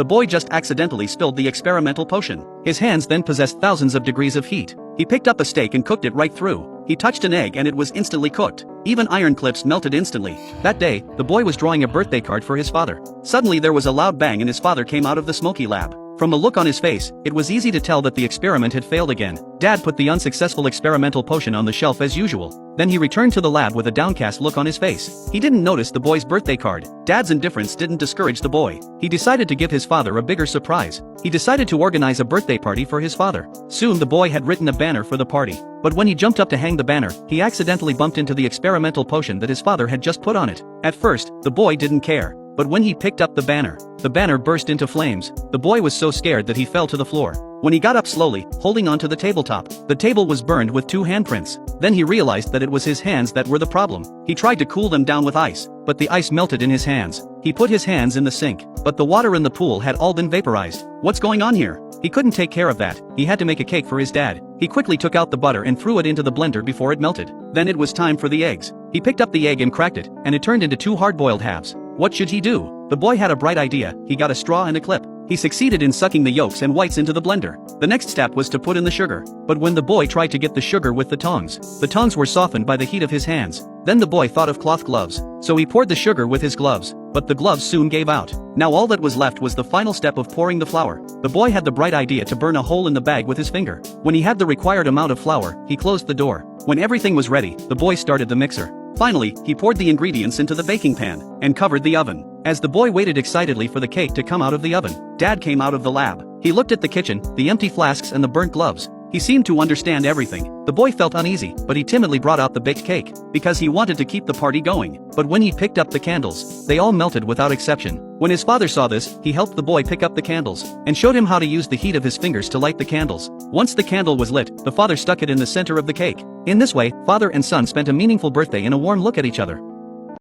The boy just accidentally spilled the experimental potion. His hands then possessed thousands of degrees of heat. He picked up a steak and cooked it right through. He touched an egg and it was instantly cooked. Even iron clips melted instantly. That day, the boy was drawing a birthday card for his father. Suddenly there was a loud bang and his father came out of the smoky lab. From the look on his face, it was easy to tell that the experiment had failed again. Dad put the unsuccessful experimental potion on the shelf as usual. Then he returned to the lab with a downcast look on his face. He didn't notice the boy's birthday card. Dad's indifference didn't discourage the boy. He decided to give his father a bigger surprise. He decided to organize a birthday party for his father. Soon the boy had written a banner for the party. But when he jumped up to hang the banner, he accidentally bumped into the experimental potion that his father had just put on it. At first, the boy didn't care. But when he picked up the banner burst into flames. The boy was so scared that he fell to the floor. When he got up slowly, holding onto the tabletop, the table was burned with 2 handprints. Then he realized that it was his hands that were the problem. He tried to cool them down with ice, but the ice melted in his hands. He put his hands in the sink, but the water in the pool had all been vaporized. What's going on here? He couldn't take care of that. He had to make a cake for his dad. He quickly took out the butter and threw it into the blender before it melted. Then it was time for the eggs. He picked up the egg and cracked it, and it turned into 2 hard-boiled halves. What should he do? The boy had a bright idea. He got a straw and a clip. He succeeded in sucking the yolks and whites into the blender. The next step was to put in the sugar. But when the boy tried to get the sugar with the tongs were softened by the heat of his hands. Then the boy thought of cloth gloves. So he poured the sugar with his gloves. But the gloves soon gave out. Now all that was left was the final step of pouring the flour. The boy had the bright idea to burn a hole in the bag with his finger. When he had the required amount of flour, he closed the door. When everything was ready, the boy started the mixer. Finally, he poured the ingredients into the baking pan and covered the oven. As the boy waited excitedly for the cake to come out of the oven, Dad came out of the lab. He looked at the kitchen, the empty flasks and the burnt gloves. He seemed to understand everything. The boy felt uneasy, but he timidly brought out the baked cake, because he wanted to keep the party going. But when he picked up the candles, they all melted without exception. When his father saw this, he helped the boy pick up the candles, and showed him how to use the heat of his fingers to light the candles. Once the candle was lit, the father stuck it in the center of the cake. In this way, father and son spent a meaningful birthday and a warm look at each other.